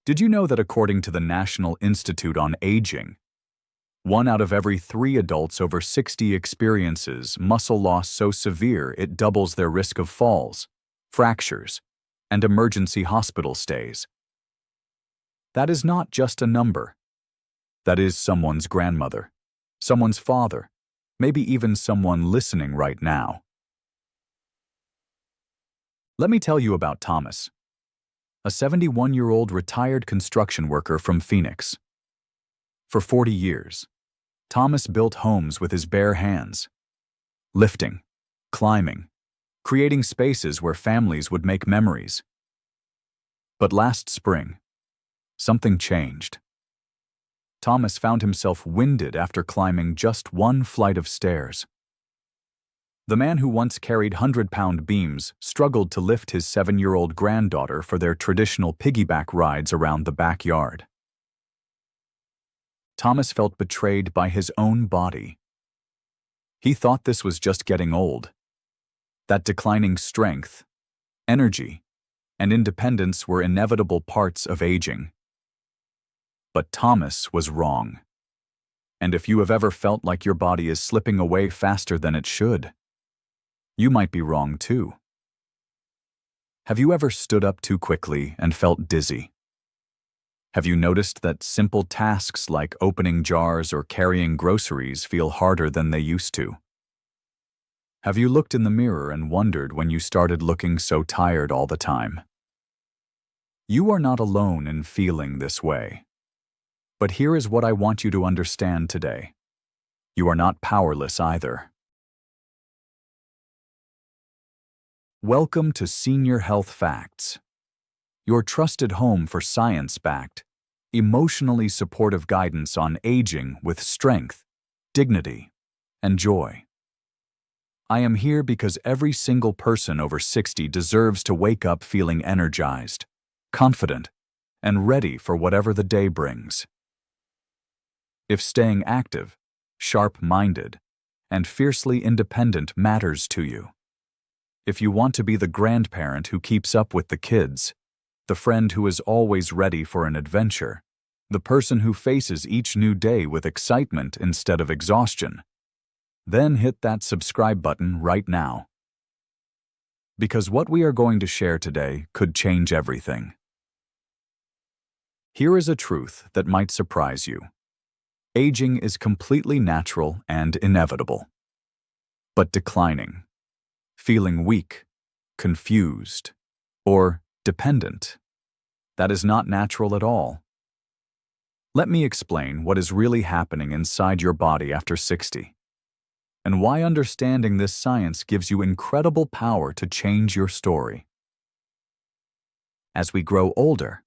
Did you know that according to the National Institute on Aging, 1 out of every 3 adults over 60 experiences muscle loss so severe it doubles their risk of falls, fractures, and emergency hospital stays? That is not just a number. That is someone's grandmother, someone's father, maybe even someone listening right now. Let me tell you about Thomas, a 71-year-old retired construction worker from Phoenix. For 40 years, Thomas built homes with his bare hands, lifting, climbing, creating spaces where families would make memories. But last spring, something changed. Thomas found himself winded after climbing just 1 flight of stairs. The man who once carried 100-pound beams struggled to lift his 7-year-old granddaughter for their traditional piggyback rides around the backyard. Thomas felt betrayed by his own body. He thought this was just getting old, that declining strength, energy, and independence were inevitable parts of aging. But Thomas was wrong. And if you have ever felt like your body is slipping away faster than it should, you might be wrong too. Have you ever stood up too quickly and felt dizzy? Have you noticed that simple tasks like opening jars or carrying groceries feel harder than they used to? Have you looked in the mirror and wondered when you started looking so tired all the time? You are not alone in feeling this way. But here is what I want you to understand today. You are not powerless either. Welcome to Senior Health Facts, your trusted home for science-backed, emotionally supportive guidance on aging with strength, dignity, and joy. I am here because every single person over 60 deserves to wake up feeling energized, confident, and ready for whatever the day brings. If staying active, sharp-minded, and fiercely independent matters to you, if you want to be the grandparent who keeps up with the kids, the friend who is always ready for an adventure, the person who faces each new day with excitement instead of exhaustion, then hit that subscribe button right now. Because what we are going to share today could change everything. Here is a truth that might surprise you. Aging is completely natural and inevitable. But declining, feeling weak, confused, or dependent, that is not natural at all. Let me explain what is really happening inside your body after 60, and why understanding this science gives you incredible power to change your story. As we grow older,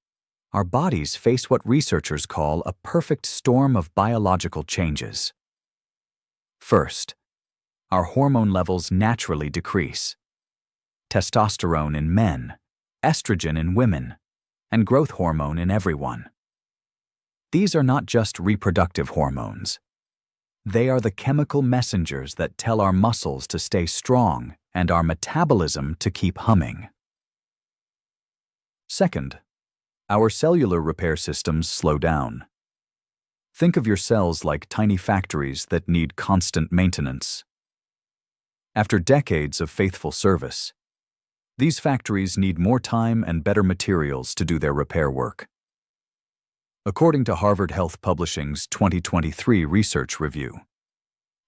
our bodies face what researchers call a perfect storm of biological changes. First, our hormone levels naturally decrease. Testosterone in men, estrogen in women, and growth hormone in everyone. These are not just reproductive hormones. They are the chemical messengers that tell our muscles to stay strong and our metabolism to keep humming. Second, our cellular repair systems slow down. Think of your cells like tiny factories that need constant maintenance. After decades of faithful service, these factories need more time and better materials to do their repair work. According to Harvard Health Publishing's 2023 research review,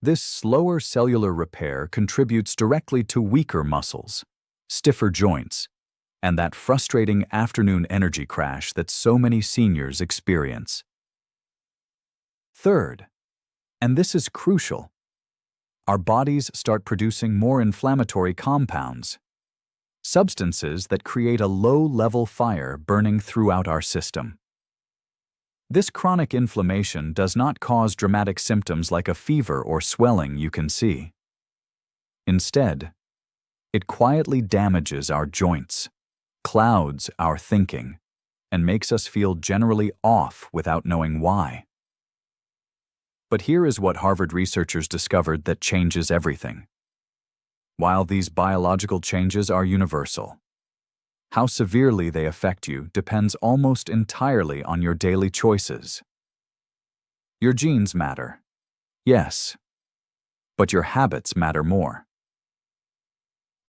this slower cellular repair contributes directly to weaker muscles, stiffer joints, and that frustrating afternoon energy crash that so many seniors experience. Third, and this is crucial, our bodies start producing more inflammatory compounds, substances that create a low-level fire burning throughout our system. This chronic inflammation does not cause dramatic symptoms like a fever or swelling you can see. Instead, it quietly damages our joints, clouds our thinking, and makes us feel generally off without knowing why. But here is what Harvard researchers discovered that changes everything. While these biological changes are universal, How severely they affect you depends almost entirely on your daily choices. Your genes matter, yes, but your habits matter more.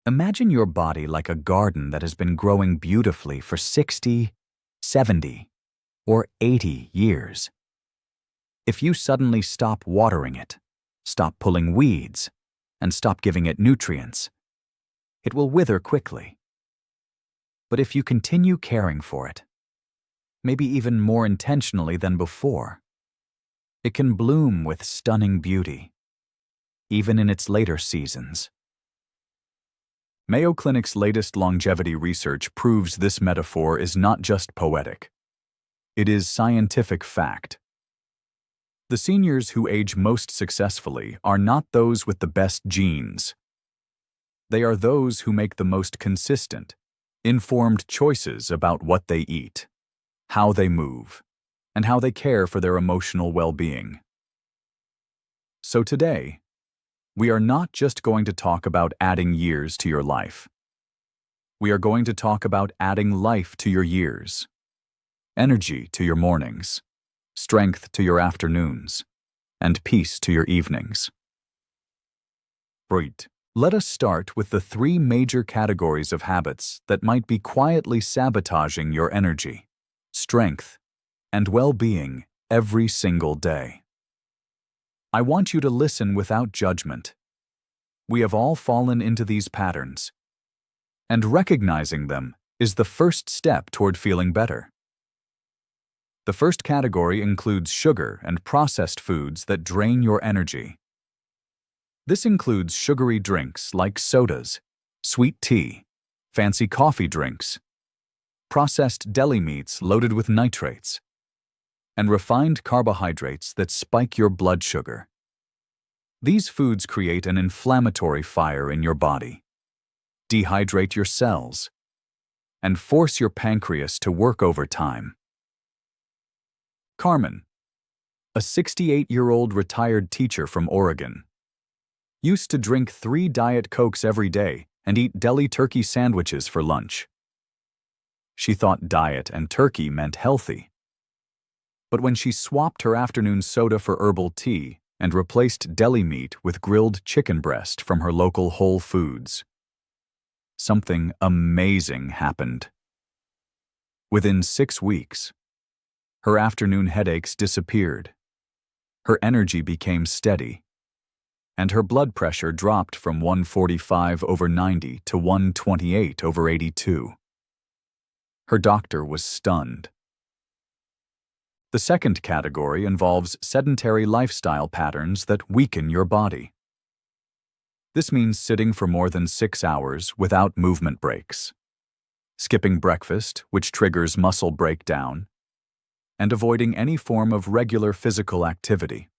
Imagine your body like a garden that has been growing beautifully for 60, 70, or 80 years. If you suddenly stop watering it, stop pulling weeds, and stop giving it nutrients, it will wither quickly. But if you continue caring for it, maybe even more intentionally than before, it can bloom with stunning beauty, even in its later seasons. Mayo Clinic's latest longevity research proves this metaphor is not just poetic. It is scientific fact. The seniors who age most successfully are not those with the best genes. They are those who make the most consistent, informed choices about what they eat, how they move, and how they care for their emotional well-being. So today, we are not just going to talk about adding years to your life. We are going to talk about adding life to your years, energy to your mornings, strength to your afternoons, and peace to your evenings. Right. Let us start with the 3 major categories of habits that might be quietly sabotaging your energy, strength, and well-being every single day. I want you to listen without judgment. We have all fallen into these patterns, and recognizing them is the first step toward feeling better. The first category includes sugar and processed foods that drain your energy. This includes sugary drinks like sodas, sweet tea, fancy coffee drinks, processed deli meats loaded with nitrates, and refined carbohydrates that spike your blood sugar. These foods create an inflammatory fire in your body, dehydrate your cells, and force your pancreas to work overtime. Carmen, a 68-year-old retired teacher from Oregon, used to drink 3 Diet Cokes every day and eat deli turkey sandwiches for lunch. She thought diet and turkey meant healthy. But when she swapped her afternoon soda for herbal tea and replaced deli meat with grilled chicken breast from her local Whole Foods, something amazing happened. Within 6 weeks, her afternoon headaches disappeared, her energy became steady, and her blood pressure dropped from 145/90 to 128/82. Her doctor was stunned. The second category involves sedentary lifestyle patterns that weaken your body. This means sitting for more than 6 hours without movement breaks, skipping breakfast, which triggers muscle breakdown, and avoiding any form of regular physical activity.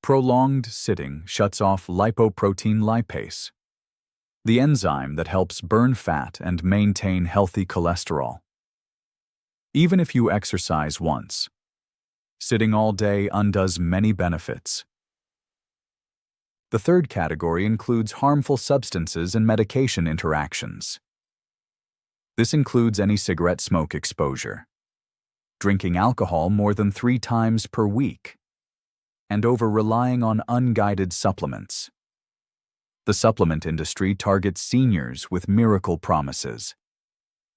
Prolonged sitting shuts off lipoprotein lipase, the enzyme that helps burn fat and maintain healthy cholesterol. Even if you exercise once, sitting all day undoes many benefits. The third category includes harmful substances and medication interactions. This includes any cigarette smoke exposure, drinking alcohol more than 3 times per week, and over-relying on unguided supplements. The supplement industry targets seniors with miracle promises,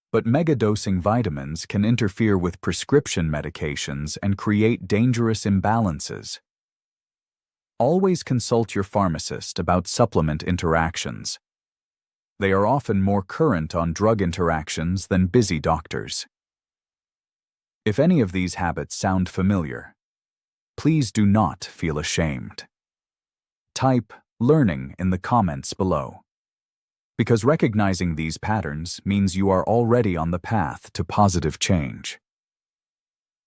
but megadosing vitamins can interfere with prescription medications and create dangerous imbalances. Always consult your pharmacist about supplement interactions. They are often more current on drug interactions than busy doctors. If any of these habits sound familiar, please do not feel ashamed. Type "learning" in the comments below, because recognizing these patterns means you are already on the path to positive change.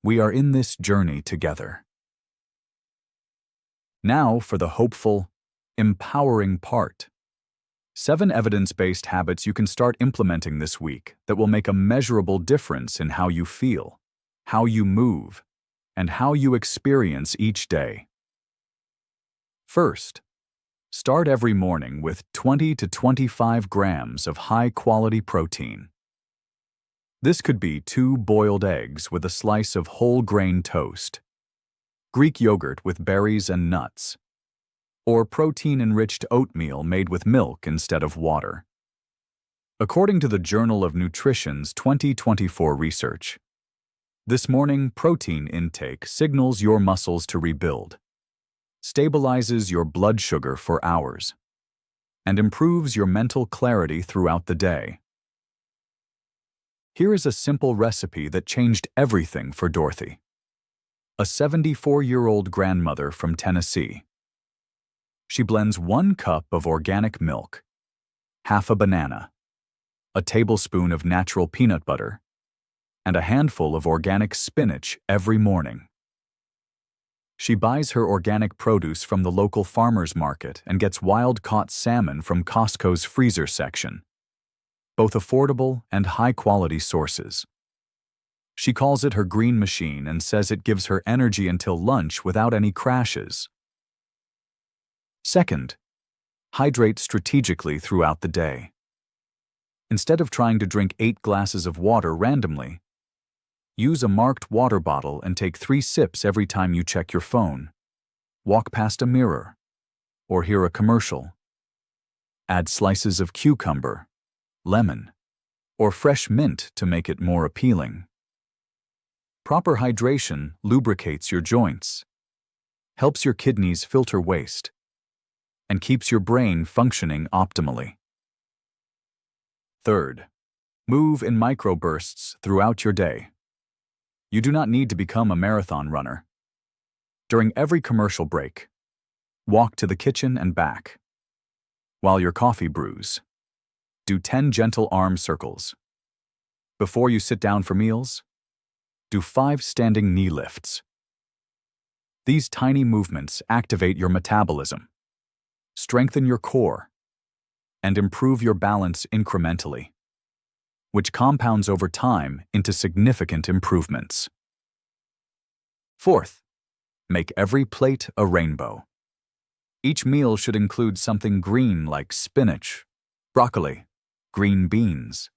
We are in this journey together. Now for the hopeful, empowering part. 7 evidence-based habits you can start implementing this week that will make a measurable difference in how you feel, how you move, and how you experience each day. First, start every morning with 20 to 25 grams of high-quality protein. This could be 2 boiled eggs with a slice of whole grain toast, Greek yogurt with berries and nuts, or protein-enriched oatmeal made with milk instead of water. According to the Journal of Nutrition's 2024 research, this morning protein intake signals your muscles to rebuild, stabilizes your blood sugar for hours, and improves your mental clarity throughout the day. Here is a simple recipe that changed everything for Dorothy, a 74-year-old grandmother from Tennessee. She blends 1 cup of organic milk, half a banana, a tablespoon of natural peanut butter, and a handful of organic spinach every morning. She buys her organic produce from the local farmer's market and gets wild-caught salmon from Costco's freezer section, both affordable and high-quality sources. She calls it her green machine and says it gives her energy until lunch without any crashes. Second, hydrate strategically throughout the day. Instead of trying to drink 8 glasses of water randomly, use a marked water bottle and take 3 sips every time you check your phone, walk past a mirror, or hear a commercial. Add slices of cucumber, lemon, or fresh mint to make it more appealing. Proper hydration lubricates your joints, helps your kidneys filter waste, and keeps your brain functioning optimally. Third, move in microbursts throughout your day. You do not need to become a marathon runner. During every commercial break, walk to the kitchen and back. While your coffee brews, do 10 gentle arm circles. Before you sit down for meals, do 5 standing knee lifts. These tiny movements activate your metabolism, strengthen your core, and improve your balance incrementally, which compounds over time into significant improvements. Fourth, make every plate a rainbow. Each meal should include something green like spinach, broccoli, green beans,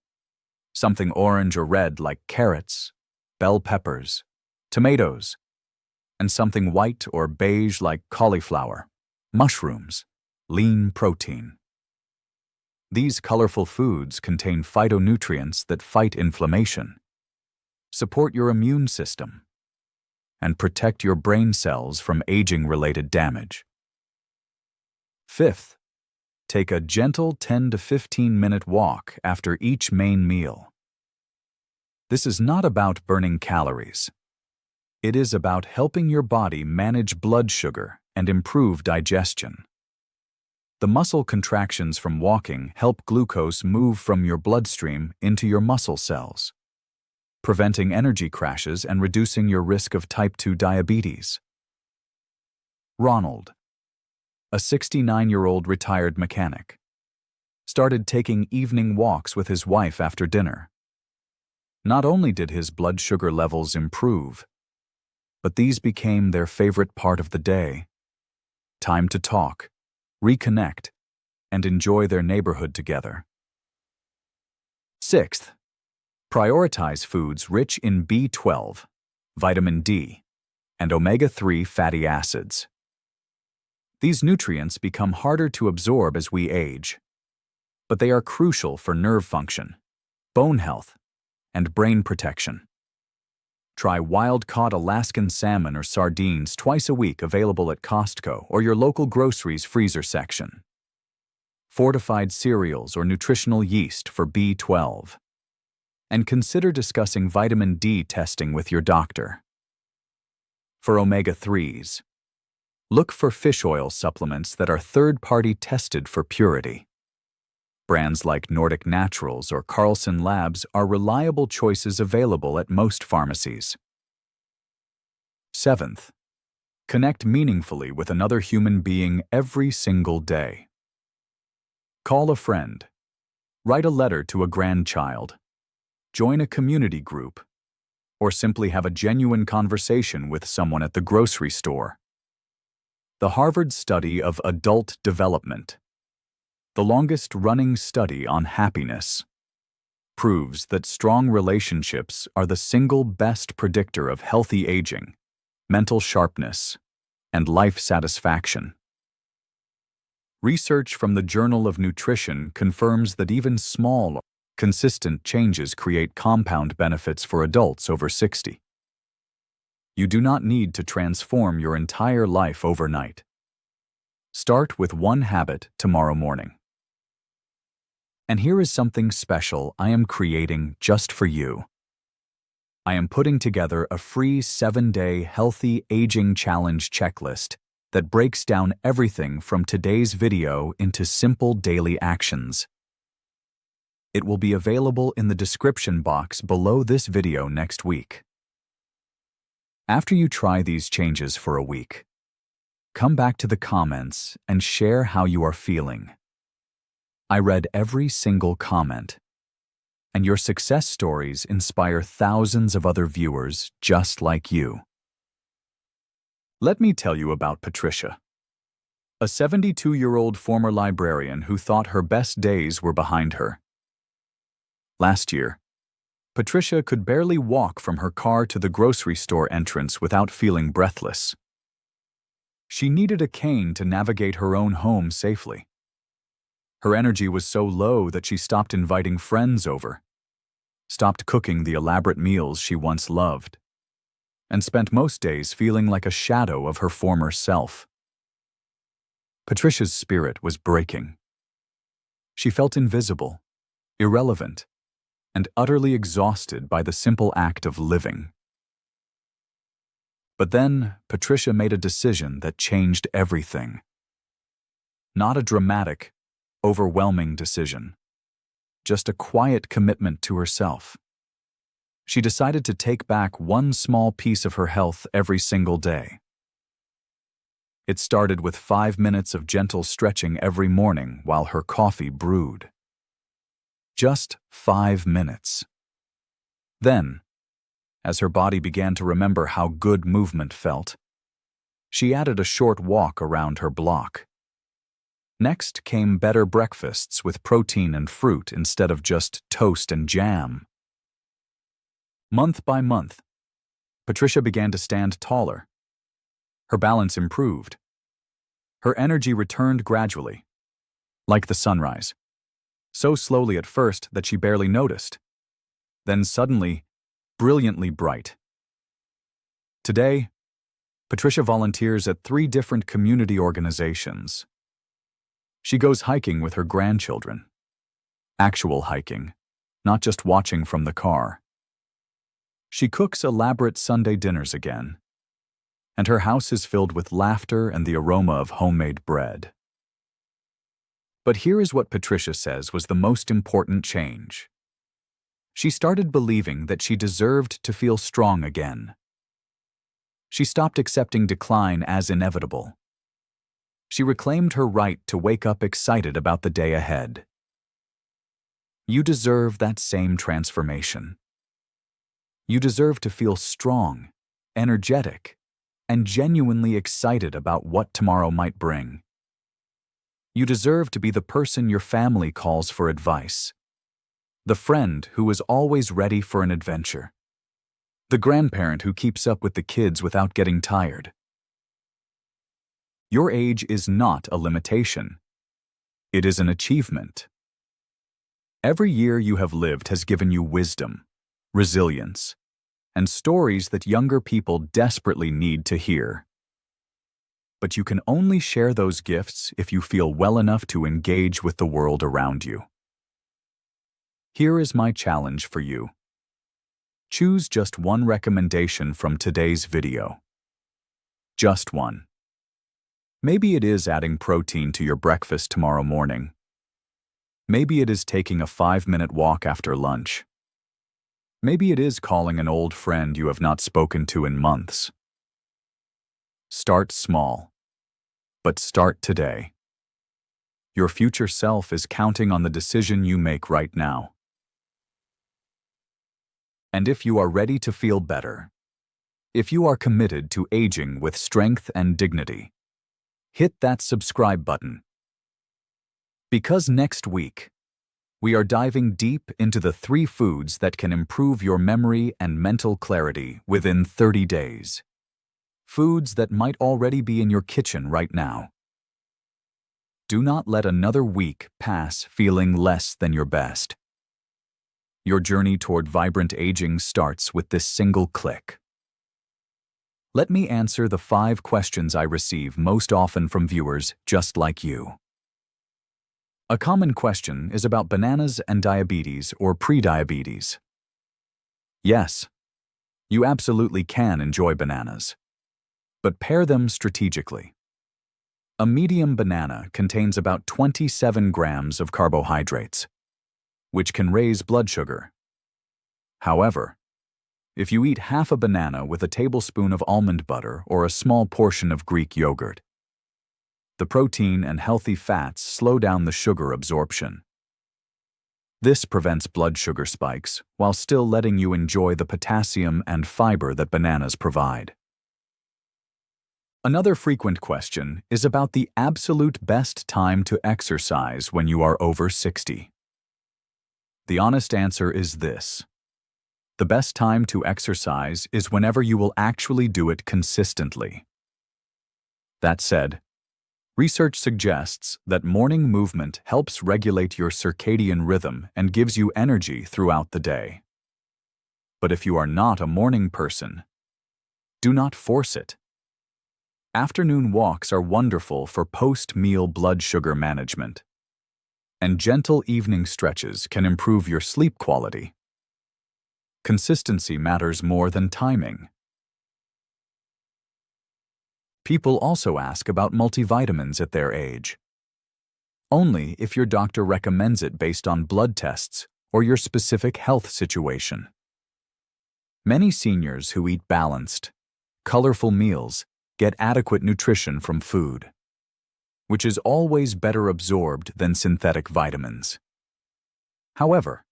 something orange or red like carrots, bell peppers, tomatoes, and something white or beige like cauliflower, mushrooms, lean protein. These colorful foods contain phytonutrients that fight inflammation, support your immune system, and protect your brain cells from aging-related damage. Fifth, take a gentle 10 to 15-minute walk after each main meal. This is not about burning calories. It is about helping your body manage blood sugar and improve digestion. The muscle contractions from walking help glucose move from your bloodstream into your muscle cells, preventing energy crashes and reducing your risk of type 2 diabetes. Ronald, a 69-year-old retired mechanic, started taking evening walks with his wife after dinner. Not only did his blood sugar levels improve, but these became their favorite part of the day. Time to talk, reconnect, and enjoy their neighborhood together. Sixth, prioritize foods rich in B12, vitamin D, and omega-3 fatty acids. These nutrients become harder to absorb as we age, but they are crucial for nerve function, bone health, and brain protection. Try wild-caught Alaskan salmon or sardines twice a week, available at Costco or your local groceries freezer section. Fortified cereals or nutritional yeast for B12. And consider discussing vitamin D testing with your doctor. For omega-3s, look for fish oil supplements that are third-party tested for purity. Brands like Nordic Naturals or Carlson Labs are reliable choices available at most pharmacies. Seventh, connect meaningfully with another human being every single day. Call a friend, write a letter to a grandchild, join a community group, or simply have a genuine conversation with someone at the grocery store. The Harvard Study of Adult Development, the longest-running study on happiness, proves that strong relationships are the single best predictor of healthy aging, mental sharpness, and life satisfaction. Research from the Journal of Nutrition confirms that even small, consistent changes create compound benefits for adults over 60. You do not need to transform your entire life overnight. Start with one habit tomorrow morning. And here is something special I am creating just for you. I am putting together a free 7-day Healthy Aging Challenge checklist that breaks down everything from today's video into simple daily actions. It will be available in the description box below this video next week. After you try these changes for a week, come back to the comments and share how you are feeling. I read every single comment, and your success stories inspire thousands of other viewers just like you. Let me tell you about Patricia, a 72-year-old former librarian who thought her best days were behind her. Last year, Patricia could barely walk from her car to the grocery store entrance without feeling breathless. She needed a cane to navigate her own home safely. Her energy was so low that she stopped inviting friends over, stopped cooking the elaborate meals she once loved, and spent most days feeling like a shadow of her former self. Patricia's spirit was breaking. She felt invisible, irrelevant, and utterly exhausted by the simple act of living. But then, Patricia made a decision that changed everything. Not a dramatic, overwhelming decision, just a quiet commitment to herself. She decided to take back one small piece of her health every single day. It started with 5 minutes of gentle stretching every morning while her coffee brewed. Just 5 minutes. Then, as her body began to remember how good movement felt, she added a short walk around her block. Next came better breakfasts with protein and fruit instead of just toast and jam. Month by month, Patricia began to stand taller. Her balance improved. Her energy returned gradually, like the sunrise, so slowly at first that she barely noticed, then suddenly, brilliantly bright. Today, Patricia volunteers at 3 different community organizations. She goes hiking with her grandchildren. Actual hiking, not just watching from the car. She cooks elaborate Sunday dinners again, and her house is filled with laughter and the aroma of homemade bread. But here is what Patricia says was the most important change. She started believing that she deserved to feel strong again. She stopped accepting decline as inevitable. She reclaimed her right to wake up excited about the day ahead. You deserve that same transformation. You deserve to feel strong, energetic, and genuinely excited about what tomorrow might bring. You deserve to be the person your family calls for advice, the friend who is always ready for an adventure, the grandparent who keeps up with the kids without getting tired. Your age is not a limitation. It is an achievement. Every year you have lived has given you wisdom, resilience, and stories that younger people desperately need to hear. But you can only share those gifts if you feel well enough to engage with the world around you. Here is my challenge for you. Choose just one recommendation from today's video. Just one. Maybe it is adding protein to your breakfast tomorrow morning. Maybe it is taking a 5-minute walk after lunch. Maybe it is calling an old friend you have not spoken to in months. Start small, but start today. Your future self is counting on the decision you make right now. And if you are ready to feel better, if you are committed to aging with strength and dignity, hit that subscribe button. Because next week, We are diving deep into the 3 foods that can improve your memory and mental clarity within 30 days. Foods that might already be in your kitchen right now. Do not let another week pass feeling less than your best. Your journey toward vibrant aging starts with this single click. Let me answer the 5 questions I receive most often from viewers just like you. A common question is about bananas and diabetes or prediabetes. Yes, you absolutely can enjoy bananas, but pair them strategically. A medium banana contains about 27 grams of carbohydrates, which can raise blood sugar. However, if you eat half a banana with a tablespoon of almond butter or a small portion of Greek yogurt, the protein and healthy fats slow down the sugar absorption. This prevents blood sugar spikes while still letting you enjoy the potassium and fiber that bananas provide. Another frequent question is about the absolute best time to exercise when you are over 60. The honest answer is this: the best time to exercise is whenever you will actually do it consistently. That said, research suggests that morning movement helps regulate your circadian rhythm and gives you energy throughout the day. But if you are not a morning person, do not force it. Afternoon walks are wonderful for post-meal blood sugar management, and gentle evening stretches can improve your sleep quality. Consistency matters more than timing. People also ask about multivitamins at their age. Only if your doctor recommends it based on blood tests or your specific health situation. Many seniors who eat balanced, colorful meals get adequate nutrition from food, which is always better absorbed than synthetic vitamins. However,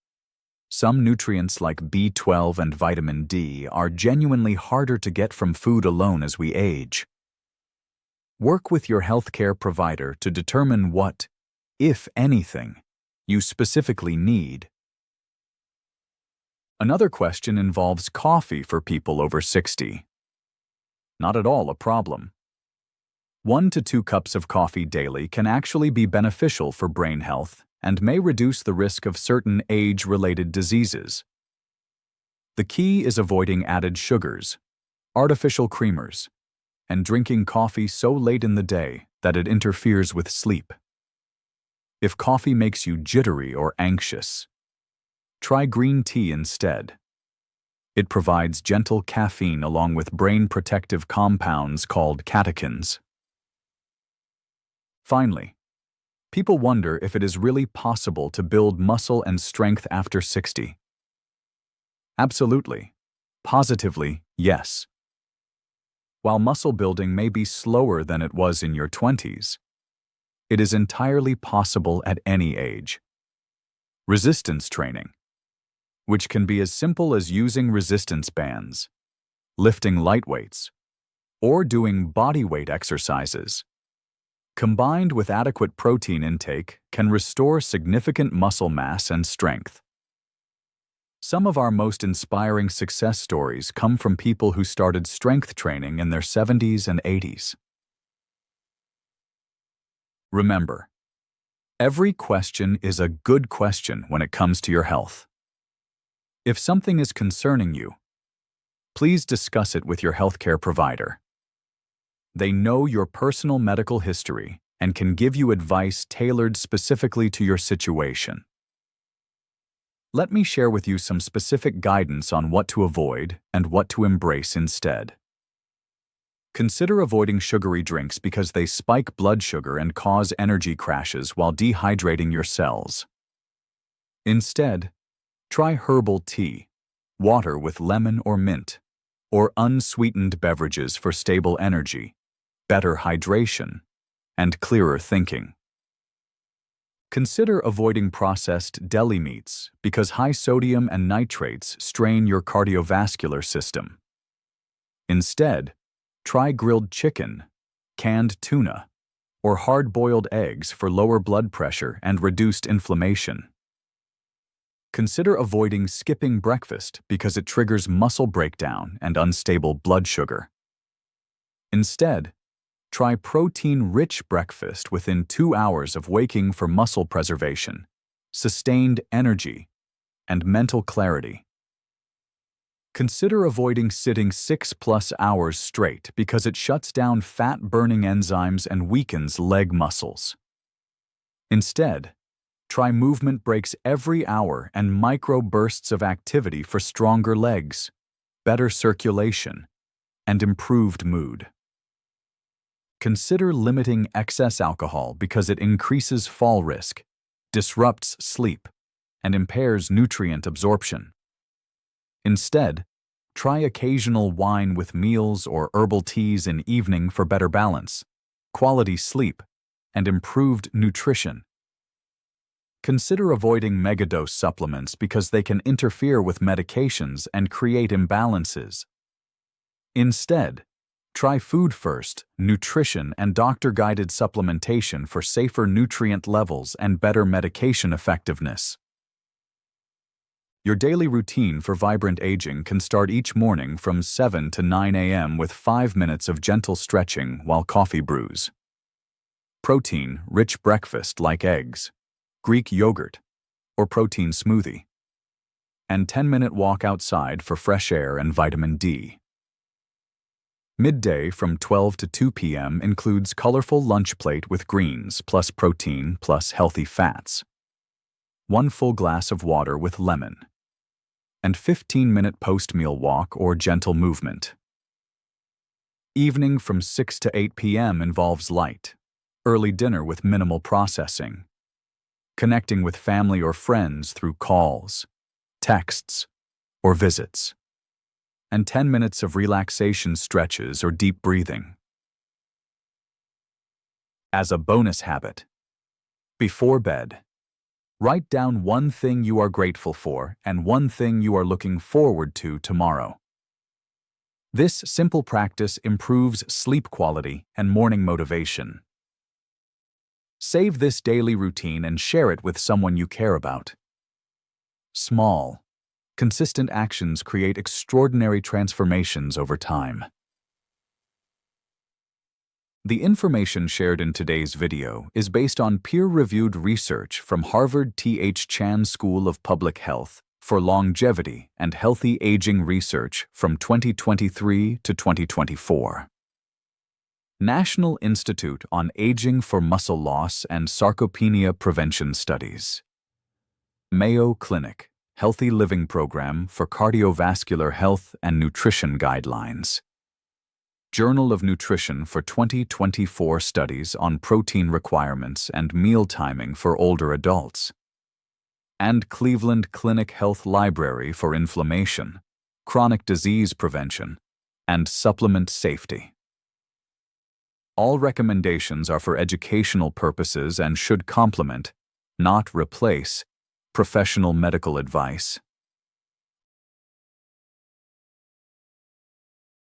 some nutrients like B12 and vitamin D are genuinely harder to get from food alone as we age. Work with your healthcare provider to determine what, if anything, you specifically need. Another question involves coffee for people over 60. Not at all a problem. 1 to 2 cups of coffee daily can actually be beneficial for brain health and may reduce the risk of certain age-related diseases. The key is avoiding added sugars, artificial creamers, and drinking coffee so late in the day that it interferes with sleep. If coffee makes you jittery or anxious, try green tea instead. It provides gentle caffeine along with brain protective compounds called catechins. Finally, people wonder if it is really possible to build muscle and strength after 60. Absolutely. Positively, yes. While muscle building may be slower than it was in your 20s, it is entirely possible at any age. Resistance training, which can be as simple as using resistance bands, lifting light weights, or doing body weight exercises, combined with adequate protein intake, can restore significant muscle mass and strength. Some of our most inspiring success stories come from people who started strength training in their 70s and 80s. Remember, every question is a good question when it comes to your health. If something is concerning you, please discuss it with your healthcare provider. They know your personal medical history and can give you advice tailored specifically to your situation. Let me share with you some specific guidance on what to avoid and what to embrace instead. Consider avoiding sugary drinks because they spike blood sugar and cause energy crashes while dehydrating your cells. Instead, try herbal tea, water with lemon or mint, or unsweetened beverages for stable energy, better hydration, and clearer thinking. Consider avoiding processed deli meats because high sodium and nitrates strain your cardiovascular system. Instead, try grilled chicken, canned tuna, or hard-boiled eggs for lower blood pressure and reduced inflammation. Consider avoiding skipping breakfast because it triggers muscle breakdown and unstable blood sugar. Instead, try protein-rich breakfast within 2 hours of waking for muscle preservation, sustained energy, and mental clarity. Consider avoiding sitting 6+ hours straight because it shuts down fat-burning enzymes and weakens leg muscles. Instead, try movement breaks every hour and micro bursts of activity for stronger legs, better circulation, and improved mood. Consider limiting excess alcohol because it increases fall risk, disrupts sleep, and impairs nutrient absorption. Instead, try occasional wine with meals or herbal teas in evening for better balance, quality sleep, and improved nutrition. Consider avoiding megadose supplements because they can interfere with medications and create imbalances. Instead, try food-first, nutrition, and doctor-guided supplementation for safer nutrient levels and better medication effectiveness. Your daily routine for vibrant aging can start each morning from 7 to 9 a.m. with 5 minutes of gentle stretching while coffee brews. Protein-rich breakfast like eggs, Greek yogurt, or protein smoothie. And 10-minute walk outside for fresh air and vitamin D. Midday from 12 to 2 p.m. includes colorful lunch plate with greens plus protein plus healthy fats. 1 full glass of water with lemon. And 15-minute post-meal walk or gentle movement. Evening from 6 to 8 p.m. involves light, early dinner with minimal processing. Connecting with family or friends through calls, texts, or visits. And 10 minutes of relaxation stretches or deep breathing. As a bonus habit, before bed, write down one thing you are grateful for and one thing you are looking forward to tomorrow. This simple practice improves sleep quality and morning motivation. Save this daily routine and share it with someone you care about. Small, consistent actions create extraordinary transformations over time. The information shared in today's video is based on peer-reviewed research from Harvard T.H. Chan School of Public Health for Longevity and Healthy Aging Research from 2023 to 2024. National Institute on Aging for Muscle Loss and Sarcopenia Prevention Studies. Mayo Clinic, Healthy Living Program for Cardiovascular Health and Nutrition Guidelines. Journal of Nutrition for 2024 studies on protein requirements and meal timing for older adults. And Cleveland Clinic Health Library for inflammation, chronic disease prevention, and supplement safety. All recommendations are for educational purposes and should complement, not replace, professional medical advice.